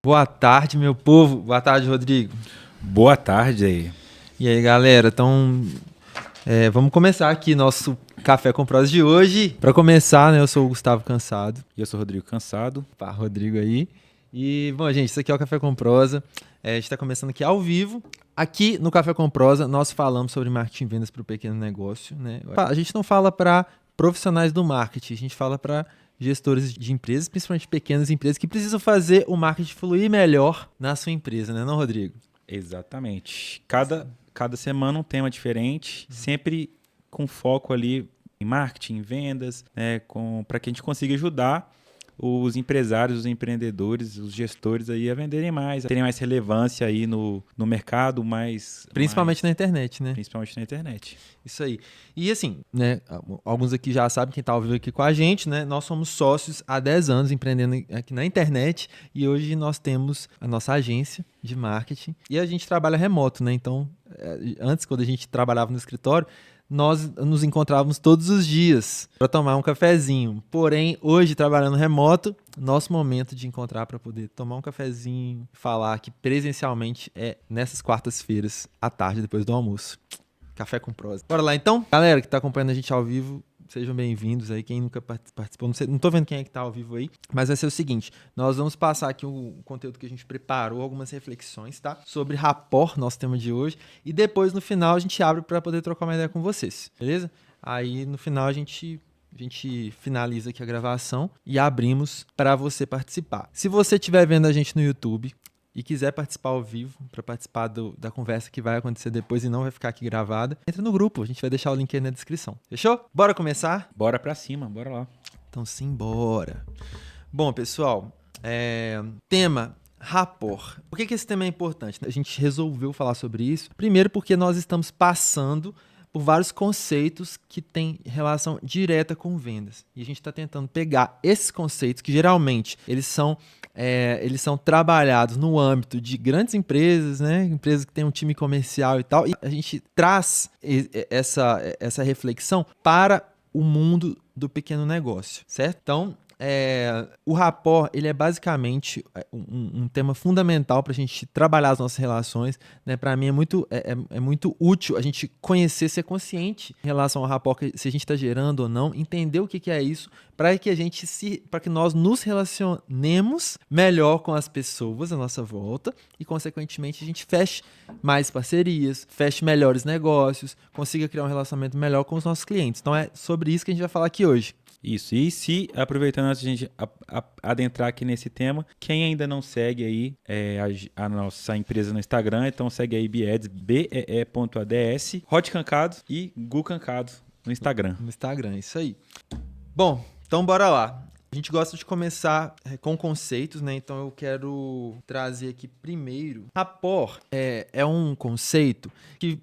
Boa tarde, meu povo. Boa tarde, Rodrigo. Boa tarde aí. E aí, galera? Então, vamos começar aqui nosso Café com Prosa de hoje. Para começar, né, eu sou o Gustavo Cansado. E eu sou o Rodrigo Cansado. Pá, Rodrigo aí. E, bom, gente, isso aqui é o Café com Prosa. A gente está começando aqui ao vivo. Aqui no Café com Prosa, nós falamos sobre marketing e vendas para o pequeno negócio, né? A gente não fala para profissionais do marketing, a gente fala para gestores de empresas, principalmente pequenas empresas, que precisam fazer o marketing fluir melhor na sua empresa, né, não, Rodrigo? Exatamente. Cada semana um tema diferente, sempre com foco ali em marketing, em vendas, né, para que a gente consiga ajudar os empresários, os empreendedores, os gestores aí a venderem mais, a terem mais relevância aí no mercado, Principalmente na internet, né? Principalmente na internet. Isso aí. E assim, né, alguns aqui já sabem, quem está ao vivo aqui com a gente, né? Nós somos sócios há 10 anos empreendendo aqui na internet e hoje nós temos a nossa agência de marketing e a gente trabalha remoto, né? Então, antes, quando a gente trabalhava no escritório, nós nos encontrávamos todos os dias para tomar um cafezinho. Porém, hoje, trabalhando remoto, nosso momento de encontrar para poder tomar um cafezinho, falar aqui presencialmente é nessas quartas-feiras, à tarde, depois do almoço. Café com Prosa. Bora lá, então? Galera que está acompanhando a gente ao vivo, sejam bem-vindos aí. Quem nunca participou, não tô vendo quem é que tá ao vivo aí, mas vai ser o seguinte, nós vamos passar aqui o conteúdo que a gente preparou, algumas reflexões, tá? Sobre rapport, nosso tema de hoje, e depois no final a gente abre para poder trocar uma ideia com vocês, beleza? Aí no final a gente finaliza aqui a gravação e abrimos para você participar. Se você estiver vendo a gente no YouTube e quiser participar ao vivo, para participar da conversa que vai acontecer depois e não vai ficar aqui gravada, entra no grupo, a gente vai deixar o link aí na descrição. Fechou? Bora começar? Bora pra cima, bora lá. Então simbora. Bom, pessoal, tema rapport. Por que esse tema é importante? A gente resolveu falar sobre isso. Primeiro porque nós estamos passando por vários conceitos que têm relação direta com vendas. E a gente está tentando pegar esses conceitos, que geralmente eles são trabalhados no âmbito de grandes empresas, né? Empresas que têm um time comercial e tal, e a gente traz essa reflexão para o mundo do pequeno negócio, certo? Então, o rapport, ele é basicamente um tema fundamental para a gente trabalhar as nossas relações, né? Para mim é muito útil a gente conhecer, ser consciente em relação ao rapport, se a gente está gerando ou não, entender o que é isso, para que nós nos relacionemos melhor com as pessoas à nossa volta e, consequentemente, a gente feche mais parcerias, feche melhores negócios, consiga criar um relacionamento melhor com os nossos clientes. Então é sobre isso que a gente vai falar aqui hoje. Isso, e aproveitando antes de a gente adentrar aqui nesse tema, quem ainda não segue aí a nossa empresa no Instagram, então segue aí Beads, BEE.ads, Rod Cancado e Gu Cancado no Instagram. No Instagram, isso aí. Bom, então bora lá. A gente gosta de começar com conceitos, né? Então eu quero trazer aqui primeiro. Rapport é um conceito que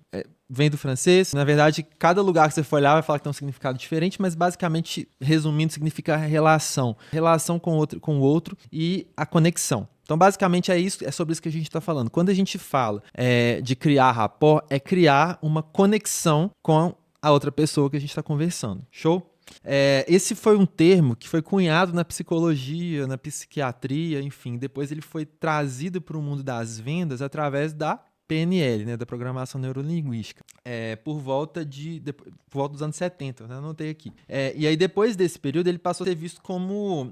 vem do francês. Na verdade, cada lugar que você for olhar vai falar que tem um significado diferente, mas basicamente, resumindo, significa relação. Relação com o outro e a conexão. Então, basicamente, é sobre isso que a gente está falando. Quando a gente fala de criar rapport, é criar uma conexão com a outra pessoa que a gente está conversando. Show? Esse foi um termo que foi cunhado na psicologia, na psiquiatria, enfim. Depois ele foi trazido para o mundo das vendas através da PNL, né, da programação neurolinguística, por volta dos anos 70, né, anotei aqui. E aí, depois desse período, ele passou a ser visto como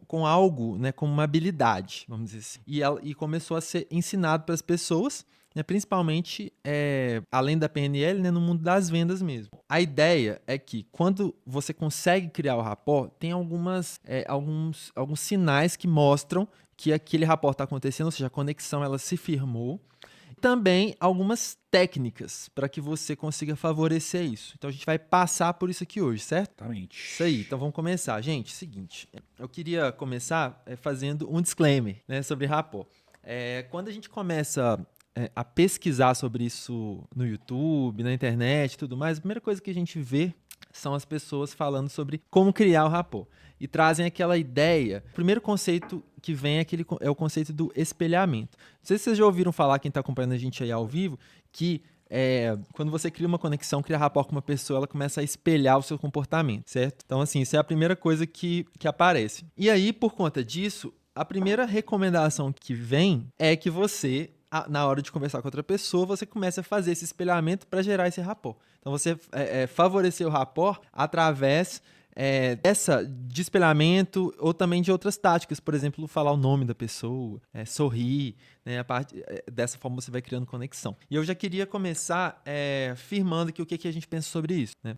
com algo, né, como uma habilidade, vamos dizer assim. E começou a ser ensinado para as pessoas, né, principalmente, além da PNL, né, no mundo das vendas mesmo. A ideia é que, quando você consegue criar o rapport, tem alguns sinais que mostram que aquele rapport está acontecendo, ou seja, a conexão ela se firmou. Também algumas técnicas para que você consiga favorecer isso. Então a gente vai passar por isso aqui hoje, certo? Exatamente. Isso aí, então vamos começar. Gente, seguinte, eu queria começar fazendo um disclaimer, né, sobre rapport. Quando a gente começa a pesquisar sobre isso no YouTube, na internet e tudo mais, a primeira coisa que a gente vê são as pessoas falando sobre como criar o rapport. E trazem aquela ideia. O primeiro conceito que vem é o conceito do espelhamento. Não sei se vocês já ouviram falar, quem está acompanhando a gente aí ao vivo, que quando você cria uma conexão, cria rapport com uma pessoa, ela começa a espelhar o seu comportamento, certo? Então, assim, isso é a primeira coisa que aparece. E aí, por conta disso, a primeira recomendação que vem é que você, na hora de conversar com outra pessoa, você comece a fazer esse espelhamento para gerar esse rapport. Então, você favorecer o rapport através de espelhamento ou também de outras táticas. Por exemplo, falar o nome da pessoa, sorrir, né? Dessa forma você vai criando conexão. E eu já queria começar firmando que o que a gente pensa sobre isso, né?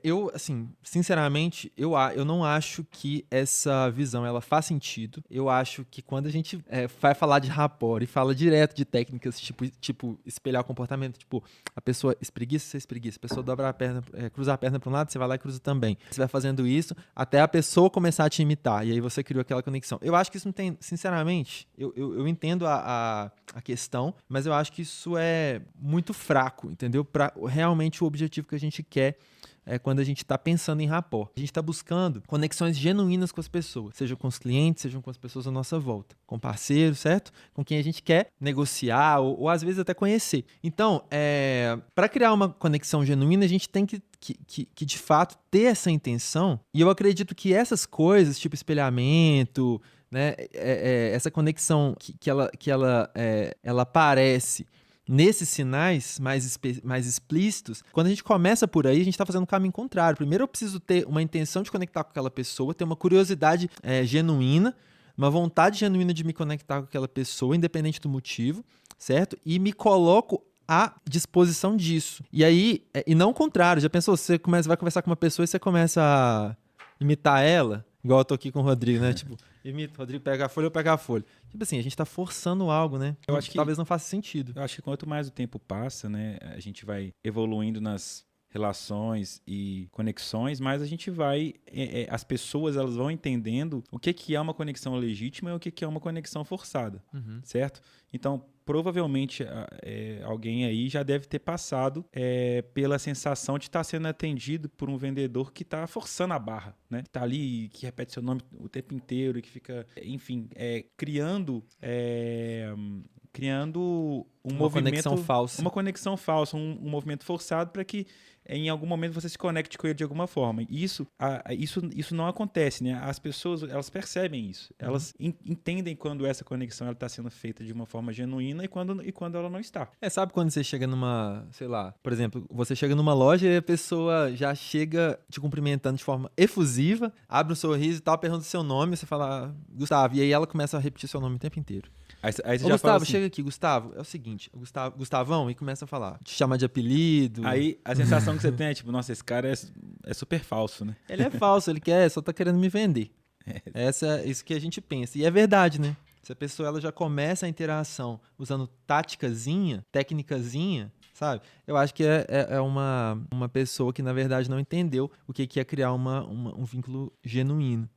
Eu, assim, sinceramente, eu não acho que essa visão ela faz sentido. Eu acho que quando a gente vai falar de rapport e fala direto de técnicas tipo espelhar o comportamento, tipo, a pessoa espreguiça, você espreguiça, a pessoa dobra a perna, cruza a perna para um lado, você vai lá e cruza também. Você vai fazendo isso até a pessoa começar a te imitar, e aí você criou aquela conexão. Eu acho que isso não tem, sinceramente, eu entendo a questão, mas eu acho que isso é muito fraco, entendeu? Para realmente o objetivo que a gente quer quando a gente está pensando em rapport. A gente está buscando conexões genuínas com as pessoas, seja com os clientes, seja com as pessoas à nossa volta, com parceiros, certo? Com quem a gente quer negociar ou às vezes até conhecer. Então, para criar uma conexão genuína, a gente tem que de fato ter essa intenção, e eu acredito que essas coisas, tipo espelhamento, né, essa conexão que ela aparece nesses sinais mais explícitos, quando a gente começa por aí, a gente está fazendo o caminho contrário. Primeiro eu preciso ter uma intenção de conectar com aquela pessoa, ter uma curiosidade genuína, uma vontade genuína de me conectar com aquela pessoa, independente do motivo, certo? E me coloco à disposição disso. E aí, e não o contrário, já pensou, você vai conversar com uma pessoa e você começa a imitar ela, igual eu tô aqui com o Rodrigo, né? Tipo, imita, o Rodrigo pega a folha, eu pego a folha. Tipo assim, a gente tá forçando algo, né? Eu acho que talvez não faça sentido. Eu acho que quanto mais o tempo passa, né, a gente vai evoluindo nas relações e conexões, mais a gente vai, as pessoas elas vão entendendo o que é uma conexão legítima e o que é uma conexão forçada, certo? Então, provavelmente alguém aí já deve ter passado pela sensação de estar sendo atendido por um vendedor que está forçando a barra, né? Que está ali, que repete seu nome o tempo inteiro, que fica, enfim, criando uma conexão falsa. Uma conexão falsa, um movimento forçado para que em algum momento você se conecte com ele de alguma forma. E isso não acontece, né? As pessoas, elas percebem isso. Elas entendem quando essa conexão está sendo feita de uma forma genuína e quando ela não está. Sabe quando você chega numa, sei lá, por exemplo, você chega numa loja e a pessoa já chega te cumprimentando de forma efusiva, abre um sorriso e tal, pergunta o seu nome, você fala, Gustavo, e aí ela começa a repetir seu nome o tempo inteiro. Aí você Ô, já Gustavo, fala assim, chega aqui, Gustavo, é o seguinte, Gustavão, e começa a falar, te chama de apelido. Aí a sensação que você tem é tipo, nossa, esse cara é super falso, né? Ele é falso, ele só tá querendo me vender. Isso que a gente pensa. E é verdade, né? Se a pessoa ela já começa a interação usando técnicazinha, sabe? Eu acho que é uma pessoa que, na verdade, não entendeu o que é criar um vínculo genuíno.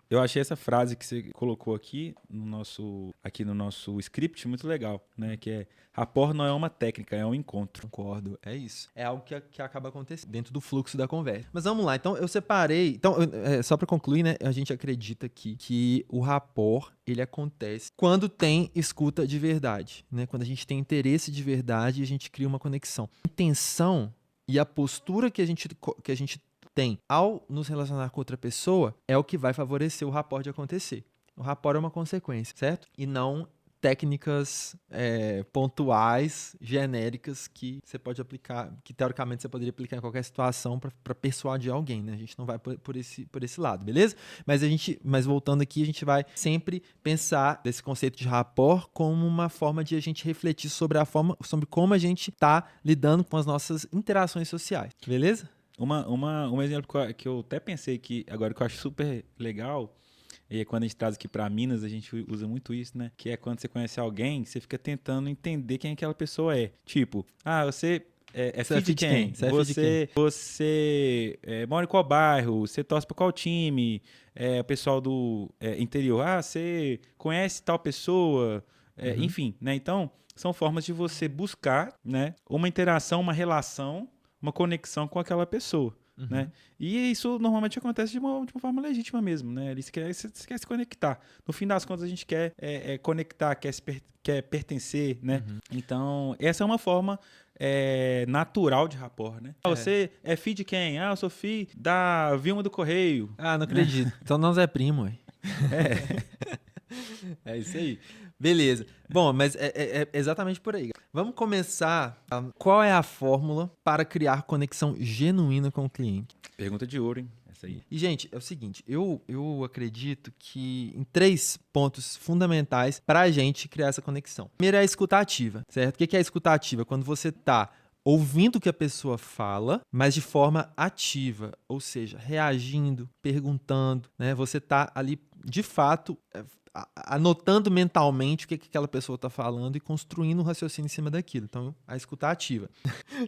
Eu achei essa frase que você colocou aqui no nosso script muito legal, né? Que é, rapport não é uma técnica, é um encontro. Concordo, é isso. É algo que acaba acontecendo dentro do fluxo da conversa. Mas vamos lá, então eu separei... Então, só para concluir, né? A gente acredita que o rapport, ele acontece quando tem escuta de verdade, né? Quando a gente tem interesse de verdade e a gente cria uma conexão. A intenção e a postura que a gente tem ao nos relacionar com outra pessoa é o que vai favorecer o rapport de acontecer. O rapport é uma consequência, certo? E não técnicas pontuais, genéricas que você pode aplicar, que teoricamente você poderia aplicar em qualquer situação para persuadir alguém, né? A gente não vai por esse lado, beleza? Mas voltando aqui, a gente vai sempre pensar desse conceito de rapport como uma forma de a gente refletir sobre sobre como a gente está lidando com as nossas interações sociais, beleza? Um exemplo que eu até pensei que agora que eu acho super legal, e quando a gente traz aqui para Minas, a gente usa muito isso, né? Que é quando você conhece alguém, você fica tentando entender quem aquela pessoa é. Tipo, você é filho de quem? Você mora em qual bairro? Você torce para qual time? O pessoal do interior. Você conhece tal pessoa? Enfim, né? Então, são formas de você buscar, né, uma interação, uma relação, uma conexão com aquela pessoa. Né? E isso normalmente acontece de uma forma legítima mesmo, né? Você quer se conectar. No fim das contas, a gente quer conectar, quer pertencer, né? Então, essa é uma forma natural de rapport, né? Você é filho de quem? Eu sou filho da Vilma do Correio. Não acredito. Então nós é primo, ué. É isso aí. Beleza. Bom, mas é exatamente por aí. Vamos começar. Qual é a fórmula para criar conexão genuína com o cliente? Pergunta de ouro, hein? Essa aí. E, gente, é o seguinte, eu acredito que em 3 pontos fundamentais para a gente criar essa conexão. Primeiro é a escuta ativa, certo? O que é a escuta ativa? Quando você está ouvindo o que a pessoa fala, mas de forma ativa, ou seja, reagindo, perguntando, né? Você está ali, de fato, anotando mentalmente o que aquela pessoa está falando e construindo um raciocínio em cima daquilo. Então, a escuta ativa.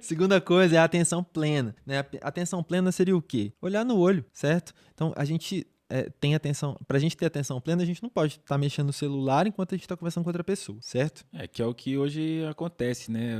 Segunda coisa é a atenção plena, né? A atenção plena seria o quê? Olhar no olho, certo? Então, a gente tem atenção... Pra gente ter atenção plena, a gente não pode estar mexendo no celular enquanto a gente está conversando com outra pessoa, certo? Que é o que hoje acontece, né?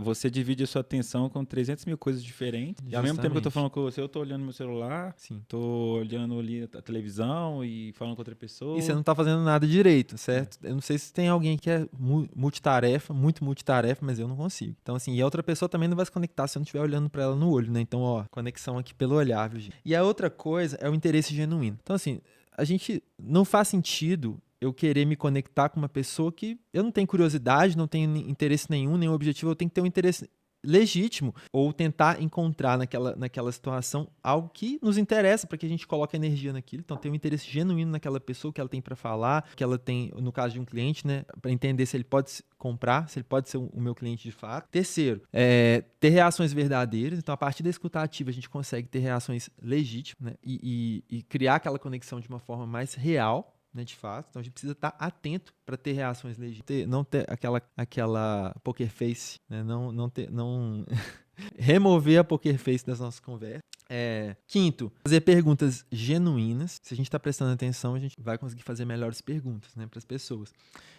Você divide a sua atenção com 300 mil coisas diferentes. E ao mesmo tempo que eu tô falando com você, eu tô olhando meu celular, Sim. Tô olhando ali a televisão e falando com outra pessoa. E você não tá fazendo nada direito, certo? Eu não sei se tem alguém que é multitarefa, muito multitarefa, mas eu não consigo. Então, assim, e a outra pessoa também não vai se conectar se eu não estiver olhando pra ela no olho, né? Então, ó, conexão aqui pelo olhar, viu, gente? E a outra coisa é o interesse genuíno. Então, assim, a gente não faz sentido eu querer me conectar com uma pessoa que eu não tenho curiosidade, não tenho interesse nenhum, nenhum objetivo, eu tenho que ter um interesse legítimo ou tentar encontrar naquela situação algo que nos interessa para que a gente coloque energia naquilo. Então, ter um interesse genuíno naquela pessoa, que ela tem para falar, que ela tem, no caso de um cliente, né, para entender se ele pode comprar, se ele pode ser o meu cliente de fato. Terceiro, ter reações verdadeiras. Então, a partir da escuta ativa, a gente consegue ter reações legítimas, né, e criar aquela conexão de uma forma mais real, né, de fato. Então a gente precisa estar atento para ter reações legítimas, não ter aquela poker face, né? Não remover a poker face das nossas conversas. Quinto, fazer perguntas genuínas. Se a gente está prestando atenção, a gente vai conseguir fazer melhores perguntas, né, para as pessoas.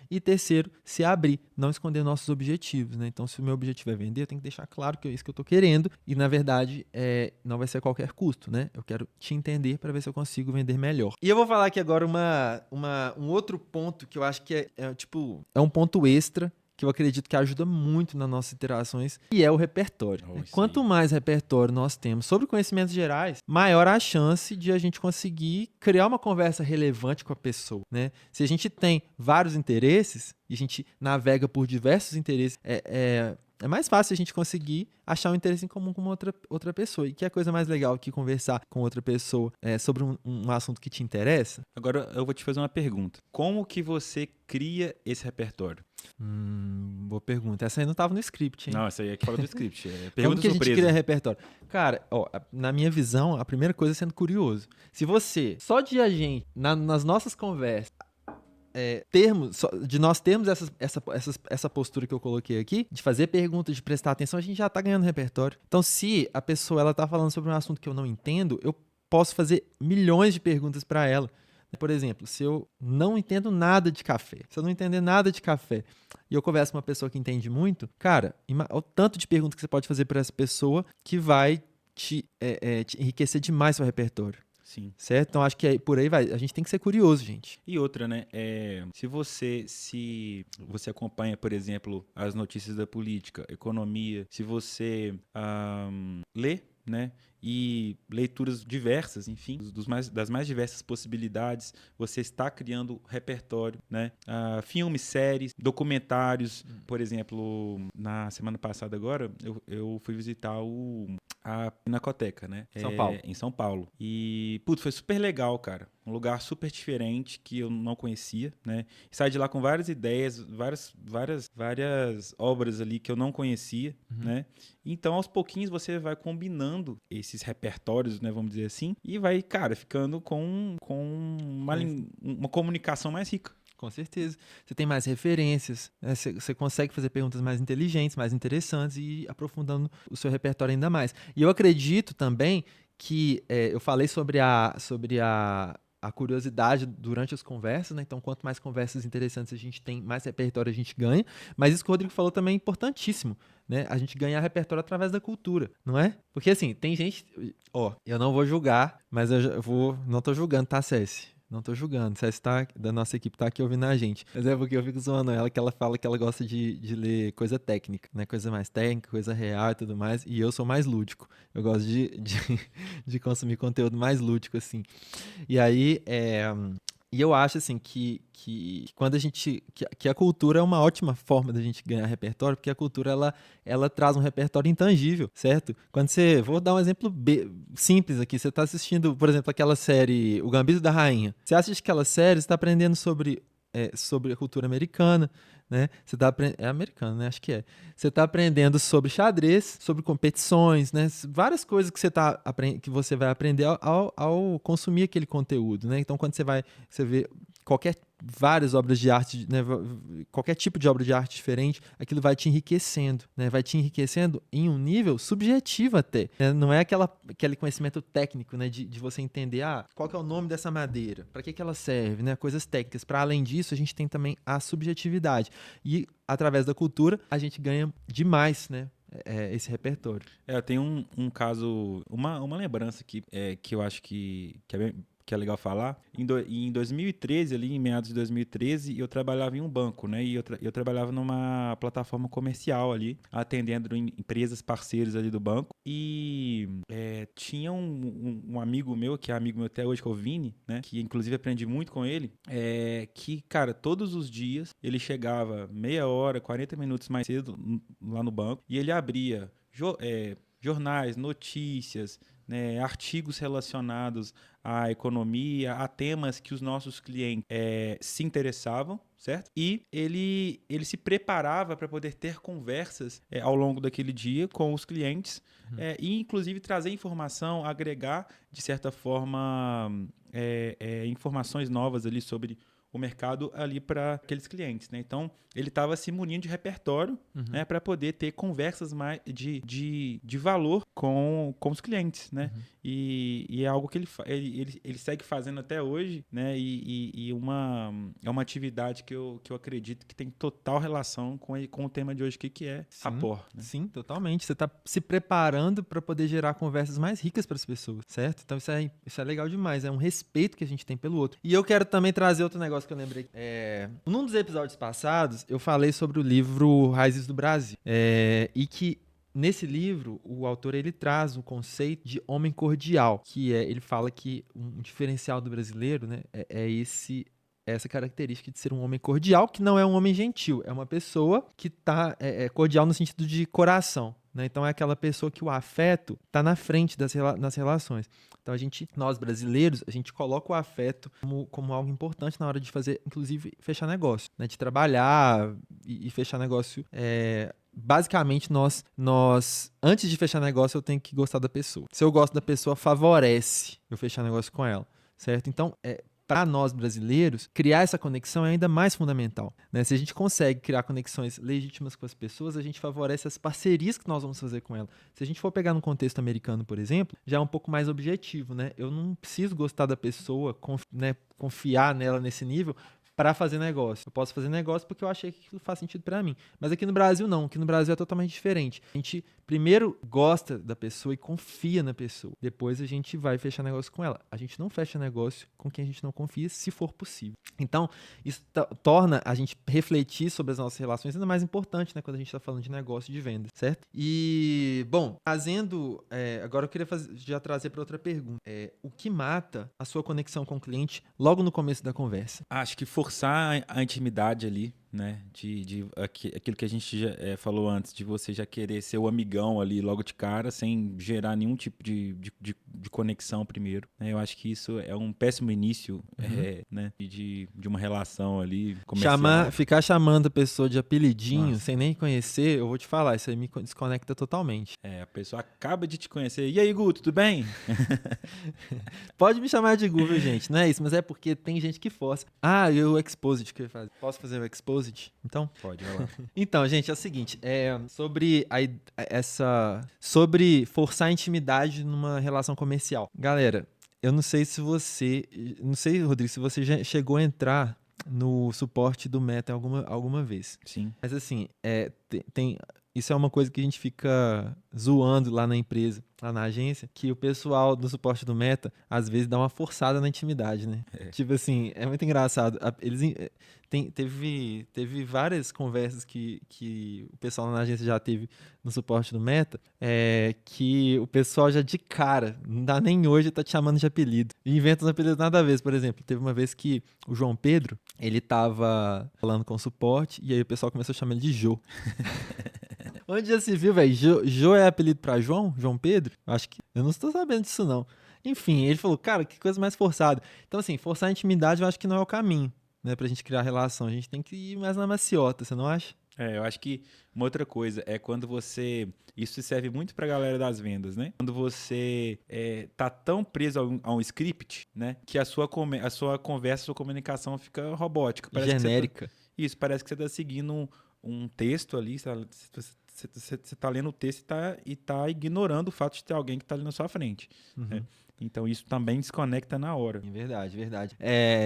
E terceiro, se abrir, não esconder nossos objetivos, né? Então, se o meu objetivo é vender, eu tenho que deixar claro que é isso que eu estou querendo e, na verdade, não vai ser a qualquer custo, né? Eu quero te entender para ver se eu consigo vender melhor. E eu vou falar aqui agora um outro ponto que eu acho que é um ponto extra que eu acredito que ajuda muito nas nossas interações, e é o repertório. Quanto mais repertório nós temos sobre conhecimentos gerais, maior a chance de a gente conseguir criar uma conversa relevante com a pessoa, né? Se a gente tem vários interesses e a gente navega por diversos interesses, é mais fácil a gente conseguir achar um interesse em comum com outra pessoa. E que é a coisa mais legal que conversar com outra pessoa sobre um assunto que te interessa? Agora eu vou te fazer uma pergunta. Como que você cria esse repertório? Boa pergunta. Essa aí não estava no script, hein? Não, essa aí é fora do script. Como que a gente cria repertório? Cara, na minha visão, a primeira coisa é sendo curioso. Se você, só de a gente, nas nossas conversas, de nós termos essa postura que eu coloquei aqui, de fazer perguntas, de prestar atenção, a gente já tá ganhando repertório. Então, se a pessoa ela tá falando sobre um assunto que eu não entendo, eu posso fazer milhões de perguntas para ela. Por exemplo, se eu não entendo nada de café, se eu não entender nada de café e eu converso com uma pessoa que entende muito, cara, o tanto de perguntas que você pode fazer para essa pessoa que vai te enriquecer demais seu repertório. Sim. Certo? Então, acho que por aí vai. A gente tem que ser curioso, gente. E outra, né? Se você acompanha, por exemplo, as notícias da política, economia, se você lê, né? E leituras diversas, enfim, das mais diversas possibilidades, você está criando repertório, né? Filmes, séries, documentários. Por exemplo, na semana passada agora, eu fui visitar a Pinacoteca, né? São Paulo. Em São Paulo. E, putz, foi super legal, cara. Um lugar super diferente que eu não conhecia, né? E saí de lá com várias ideias, várias obras ali que eu não conhecia, né? Então, aos pouquinhos, você vai combinando esses repertórios, né? Vamos dizer assim, e vai, cara, ficando com uma comunicação mais rica. Com certeza. Você tem mais referências, né? Você consegue fazer perguntas mais inteligentes, mais interessantes e ir aprofundando o seu repertório ainda mais. E eu acredito também que eu falei sobre a curiosidade durante as conversas, né? Então, quanto mais conversas interessantes a gente tem, mais repertório a gente ganha. Mas isso que o Rodrigo falou também é importantíssimo, né? A gente ganhar repertório através da cultura, não é? Porque assim, tem gente... eu não vou julgar, mas não tô julgando, tá, Cessi? Não tô julgando. Se ela da nossa equipe tá aqui ouvindo a gente. Mas é porque eu fico zoando ela, que ela fala que ela gosta de ler coisa técnica, né? Coisa mais técnica, coisa real e tudo mais. E eu sou mais lúdico. Eu gosto de consumir conteúdo mais lúdico, assim. E aí, e eu acho, assim, que quando a gente... Que a cultura é uma ótima forma da gente ganhar repertório, porque a cultura, ela traz um repertório intangível, certo? Quando você... Vou dar um exemplo simples aqui. Você tá assistindo, por exemplo, aquela série O Gambito da Rainha. Você assiste aquela série, você tá aprendendo sobre a cultura americana, né? Você tá é americano, né? Acho que é. Você está aprendendo sobre xadrez, sobre competições, né? Várias coisas que você vai aprender ao consumir aquele conteúdo, né? Então, quando você vê várias obras de arte, né? Qualquer tipo de obra de arte diferente, aquilo vai te enriquecendo, né? Vai te enriquecendo em um nível subjetivo até, né? Não é aquele conhecimento técnico, né? De você entender, qual que é o nome dessa madeira, para que ela serve, né? Coisas técnicas. Para além disso, a gente tem também a subjetividade. E através da cultura, a gente ganha demais, né? Esse repertório. Eu tenho um caso, uma lembrança aqui, que eu acho que é legal falar. Em 2013, ali em meados de 2013, eu trabalhava em um banco, né? E eu trabalhava numa plataforma comercial ali, atendendo empresas parceiras ali do banco. E tinha um amigo meu, que é amigo meu até hoje, que é o Vini, né? Que inclusive aprendi muito com ele, que, cara, todos os dias ele chegava meia hora, 40 minutos mais cedo lá no banco e ele abria jornais, notícias, né, artigos relacionados à economia, a temas que os nossos clientes se interessavam, certo? E ele se preparava para poder ter conversas ao longo daquele dia com os clientes e, inclusive, trazer informação, agregar, de certa forma, informações novas ali sobre o mercado ali para aqueles clientes, né? Então, ele estava se munindo de repertório, né, para poder ter conversas mais de valor com os clientes, né? E é algo que ele segue fazendo até hoje, né? E é uma atividade que eu acredito que tem total relação com o tema de hoje, que é rapport, né? Sim, totalmente. Você está se preparando para poder gerar conversas mais ricas para as pessoas, certo? Então isso é legal demais. É um respeito que a gente tem pelo outro. E eu quero também trazer outro negócio que eu lembrei. Num dos episódios passados, eu falei sobre o livro Raízes do Brasil. E que nesse livro, o autor ele traz o conceito de homem cordial, que ele fala que um diferencial do brasileiro, né, essa característica de ser um homem cordial, que não é um homem gentil, é uma pessoa que tá cordial no sentido de coração, né? Então é aquela pessoa que o afeto está na frente nas relações. Então nós brasileiros, a gente coloca o afeto como algo importante na hora de fazer, inclusive, fechar negócio, né? De trabalhar e fechar negócio. Basicamente, nós, antes de fechar negócio, eu tenho que gostar da pessoa. Se eu gosto da pessoa, favorece eu fechar negócio com ela, certo? Então, para nós brasileiros, criar essa conexão é ainda mais fundamental, né? Se a gente consegue criar conexões legítimas com as pessoas, a gente favorece as parcerias que nós vamos fazer com elas. Se a gente for pegar no contexto americano, por exemplo, já é um pouco mais objetivo, né? Eu não preciso gostar da pessoa, confiar nela nesse nível para fazer negócio. Eu posso fazer negócio porque eu achei que aquilo faz sentido para mim. Mas aqui no Brasil, não. Aqui no Brasil é totalmente diferente. A gente primeiro gosta da pessoa e confia na pessoa. Depois a gente vai fechar negócio com ela. A gente não fecha negócio com quem a gente não confia, se for possível. Então, isso torna a gente refletir sobre as nossas relações ainda mais importante, né? Quando a gente está falando de negócio e de venda, certo? E, bom, trazendo... agora eu queria já trazer para outra pergunta. O que mata a sua conexão com o cliente logo no começo da conversa? Acho que forçar a intimidade ali, né? Aquilo que a gente já falou antes, de você já querer ser o amigão ali logo de cara, sem gerar nenhum tipo de conexão primeiro, né? Eu acho que isso é um péssimo início, né? De uma relação ali comercial. Ficar chamando a pessoa de apelidinho, Nossa. sem nem conhecer, eu vou te falar, isso aí me desconecta totalmente. A pessoa acaba de te conhecer. E aí, Gu, tudo bem? Pode me chamar de Gu, viu, gente? Não é isso, mas é porque tem gente que força. E o Exposit que eu ia fazer. Posso fazer o Exposit? Então? Pode, vai lá. Então, gente, é o seguinte, sobre forçar a intimidade numa relação comercial. Galera, eu não sei, Rodrigo, se você já chegou a entrar no suporte do Meta alguma vez. Sim. Mas assim, isso é uma coisa que a gente fica zoando lá na empresa. lá na agência, que o pessoal do suporte do Meta, às vezes, dá uma forçada na intimidade, né? Tipo assim, é muito engraçado. Teve várias conversas que o pessoal lá na agência já teve no suporte do Meta, que o pessoal já de cara, não dá nem hoje, tá te chamando de apelido. E inventa uns apelidos nada a ver. Por exemplo, teve uma vez que o João Pedro, ele tava falando com o suporte, e aí o pessoal começou a chamar ele de Jô. Onde já se viu, velho? Jô é apelido pra João? João Pedro? Acho que. Eu não estou sabendo disso, não. Enfim, ele falou, cara, que coisa mais forçada. Então, assim, forçar a intimidade eu acho que não é o caminho, né, pra gente criar relação. A gente tem que ir mais na maciota, você não acha? Eu acho que uma outra coisa é quando você. Isso serve muito pra galera das vendas, né? Quando você tá tão preso a um script, né? Que a sua conversa, a sua comunicação fica robótica. Genérica. Isso, parece que você tá seguindo um texto ali, você tá lendo o texto e tá ignorando o fato de ter alguém que tá ali na sua frente. Né? Então isso também desconecta na hora. Verdade, verdade.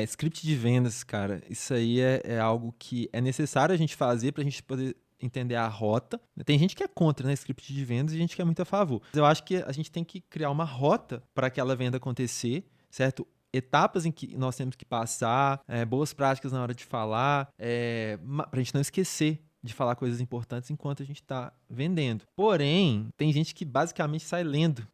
Script de vendas, cara, isso aí é algo que é necessário a gente fazer pra gente poder entender a rota. Tem gente que é contra, né, script de vendas, e gente que é muito a favor. Mas eu acho que a gente tem que criar uma rota para aquela venda acontecer, certo? Etapas em que nós temos que passar, boas práticas na hora de falar, pra gente não esquecer de falar coisas importantes enquanto a gente está vendendo. Porém, tem gente que basicamente sai lendo.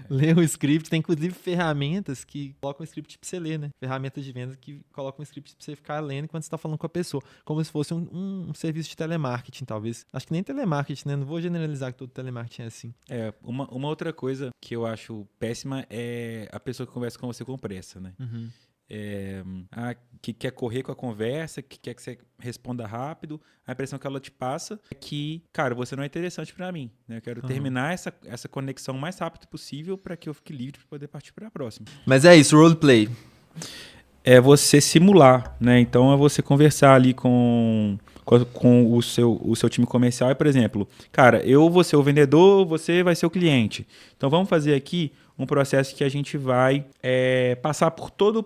Lê o script. Tem inclusive ferramentas que colocam o script para você ler, né? Ferramentas de venda que colocam o script para você ficar lendo enquanto você está falando com a pessoa. Como se fosse um serviço de telemarketing, talvez. Acho que nem telemarketing, né? Não vou generalizar que todo telemarketing é assim. Uma outra coisa que eu acho péssima é a pessoa que conversa com você com pressa, né? Que quer correr com a conversa, que quer que você responda rápido. A impressão que ela te passa é que, cara, você não é interessante pra mim. Né? Eu quero terminar essa conexão o mais rápido possível para que eu fique livre para poder partir para a próxima. Mas é isso, roleplay. É você simular, né? Então é você conversar ali com o seu time comercial. E, por exemplo, cara, eu vou ser o vendedor, você vai ser o cliente. Então vamos fazer aqui um processo que a gente vai passar por todas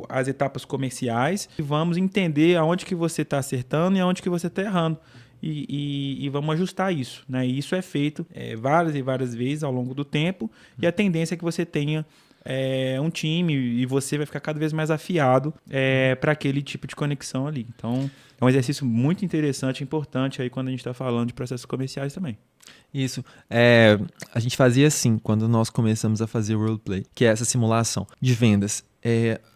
as etapas comerciais e vamos entender aonde que você está acertando e aonde que você está errando. E vamos ajustar isso. Né? E isso é feito várias e várias vezes ao longo do tempo. E a tendência é que você tenha um time e você vai ficar cada vez mais afiado para aquele tipo de conexão ali. Então, é um exercício muito interessante e importante aí quando a gente está falando de processos comerciais também. Isso. A gente fazia assim, quando nós começamos a fazer o roleplay, que é essa simulação de vendas.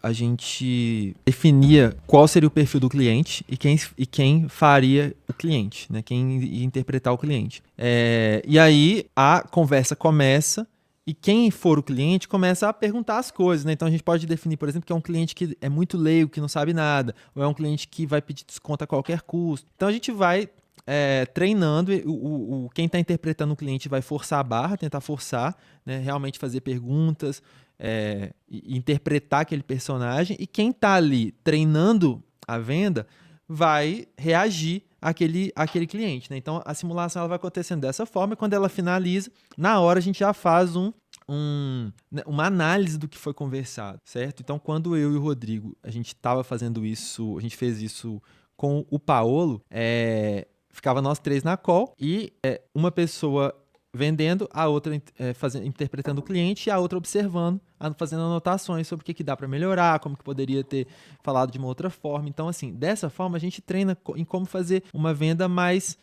A gente definia qual seria o perfil do cliente e quem faria o cliente, né? Quem ia interpretar o cliente. E aí a conversa começa e quem for o cliente começa a perguntar as coisas, né? Então a gente pode definir, por exemplo, que é um cliente que é muito leigo, que não sabe nada, ou é um cliente que vai pedir desconto a qualquer custo. Então a gente vai treinando, quem está interpretando o cliente vai forçar a barra, tentar forçar, né? Realmente fazer perguntas, e interpretar aquele personagem, e quem está ali treinando a venda vai reagir àquele cliente, né? Então a simulação ela vai acontecendo dessa forma, e quando ela finaliza, na hora a gente já faz uma análise do que foi conversado, certo? Então quando eu e o Rodrigo a gente estava fazendo isso, a gente fez isso com o Paolo, ficava nós três na call e uma pessoa vendendo, a outra interpretando o cliente e a outra observando, fazendo anotações sobre o que dá para melhorar, como que poderia ter falado de uma outra forma. Então, assim, dessa forma a gente treina em como fazer uma venda mais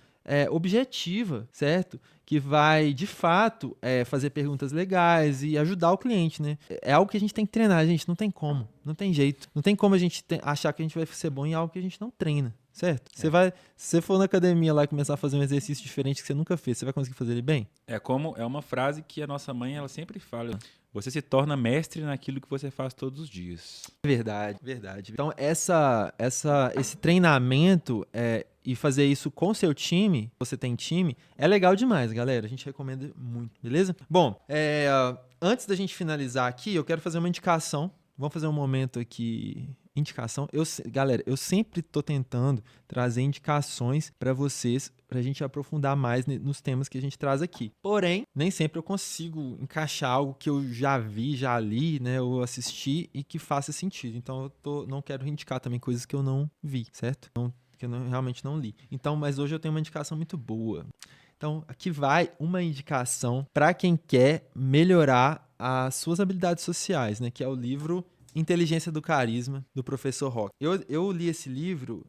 objetiva, certo? Que vai, de fato, fazer perguntas legais e ajudar o cliente, né? É algo que a gente tem que treinar, gente, não tem como, não tem jeito. Não tem como a gente achar que a gente vai ser bom em algo que a gente não treina. Certo? Se você for na academia lá e começar a fazer um exercício diferente que você nunca fez, você vai conseguir fazer ele bem? É uma frase que a nossa mãe ela sempre fala. Você se torna mestre naquilo que você faz todos os dias. Verdade, verdade. Então, esse treinamento e fazer isso com seu time, você tem time, é legal demais, galera. A gente recomenda muito, beleza? Bom, antes da gente finalizar aqui, eu quero fazer uma indicação. Vamos fazer um momento aqui. Indicação. Galera, eu sempre estou tentando trazer indicações para vocês, para a gente aprofundar mais nos temas que a gente traz aqui. Porém, nem sempre eu consigo encaixar algo que eu já vi, já li, né, ou assisti e que faça sentido. Então, eu não quero indicar também coisas que eu não vi, certo? Que eu realmente não li. Então, mas hoje eu tenho uma indicação muito boa. Então, aqui vai uma indicação para quem quer melhorar as suas habilidades sociais, né? Que é o livro Inteligência do Carisma, do professor Rock. Eu li esse livro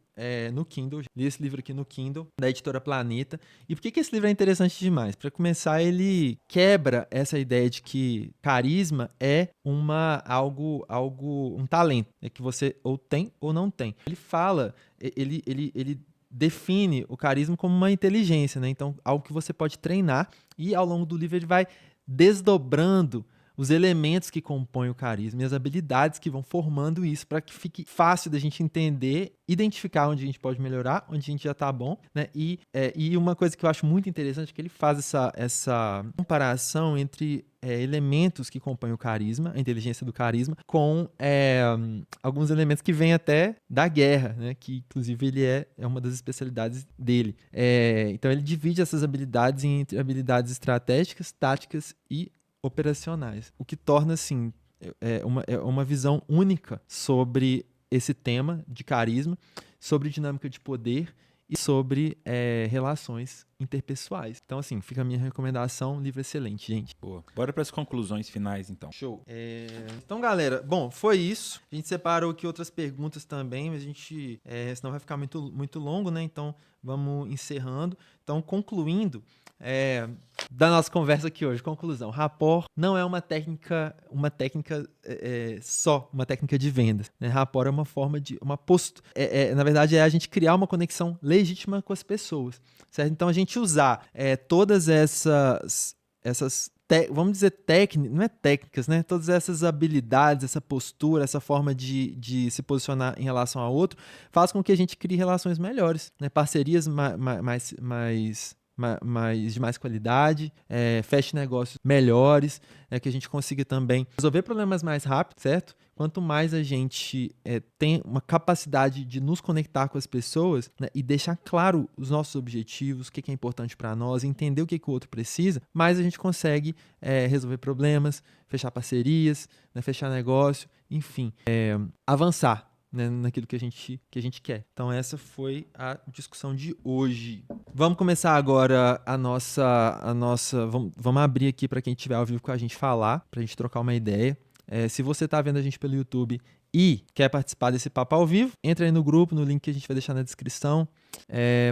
no Kindle, li esse livro aqui no Kindle, da editora Planeta. E por que esse livro é interessante demais? Para começar, ele quebra essa ideia de que carisma é um talento, que você ou tem ou não tem. Ele fala, ele define o carisma como uma inteligência, né? Então, algo que você pode treinar, e ao longo do livro ele vai desdobrando os elementos que compõem o carisma e as habilidades que vão formando isso para que fique fácil da gente entender, identificar onde a gente pode melhorar, onde a gente já está bom, né? E uma coisa que eu acho muito interessante é que ele faz essa comparação entre elementos que compõem o carisma, a inteligência do carisma, com alguns elementos que vêm até da guerra, né? Que inclusive ele é uma das especialidades dele. Então ele divide essas habilidades entre habilidades estratégicas, táticas e operacionais, o que torna, assim, uma visão única sobre esse tema de carisma, sobre dinâmica de poder e sobre relações interpessoais. Então, assim, fica a minha recomendação, livro excelente, gente. Boa. Bora para as conclusões finais, então. Show. Então, galera, bom, foi isso. A gente separou aqui outras perguntas também, mas a gente, senão vai ficar muito, muito longo, né? Então, vamos encerrando. Então, concluindo, da nossa conversa aqui hoje, conclusão, rapport não é uma técnica só, uma técnica de vendas, né? Rapport é uma forma de, uma postura, na verdade é a gente criar uma conexão legítima com as pessoas, certo? Então a gente usar todas essas vamos dizer técnicas, não é técnicas, né? Todas essas habilidades, essa postura, essa forma de se posicionar em relação ao outro, faz com que a gente crie relações melhores, né? Parcerias de mais qualidade, feche negócios melhores, que a gente consiga também resolver problemas mais rápido, certo? Quanto mais a gente tem uma capacidade de nos conectar com as pessoas, né, e deixar claro os nossos objetivos, o que é importante para nós, entender o que o outro precisa, mais a gente consegue resolver problemas, fechar parcerias, né, fechar negócio, enfim, avançar, né, naquilo que a gente quer. Então essa foi a discussão de hoje. Vamos começar agora a nossa vamos abrir aqui para quem estiver ao vivo com a gente falar, para a gente trocar uma ideia. Se você está vendo a gente pelo YouTube e quer participar desse papo ao vivo, entra aí no grupo, no link que a gente vai deixar na descrição,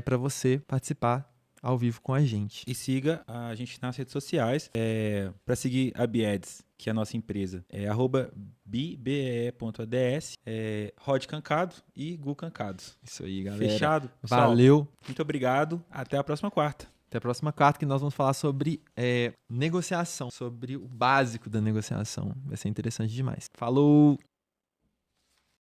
para você participar ao vivo com a gente. E siga a gente nas redes sociais. Para seguir a Bieds, que é a nossa empresa, é @bbe.ads, Rod Cancado e Gu Cancados. Isso aí, galera. Fechado? Pessoal, valeu. Muito obrigado. Até a próxima quarta. Até a próxima quarta, que nós vamos falar sobre negociação, sobre o básico da negociação. Vai ser interessante demais. Falou!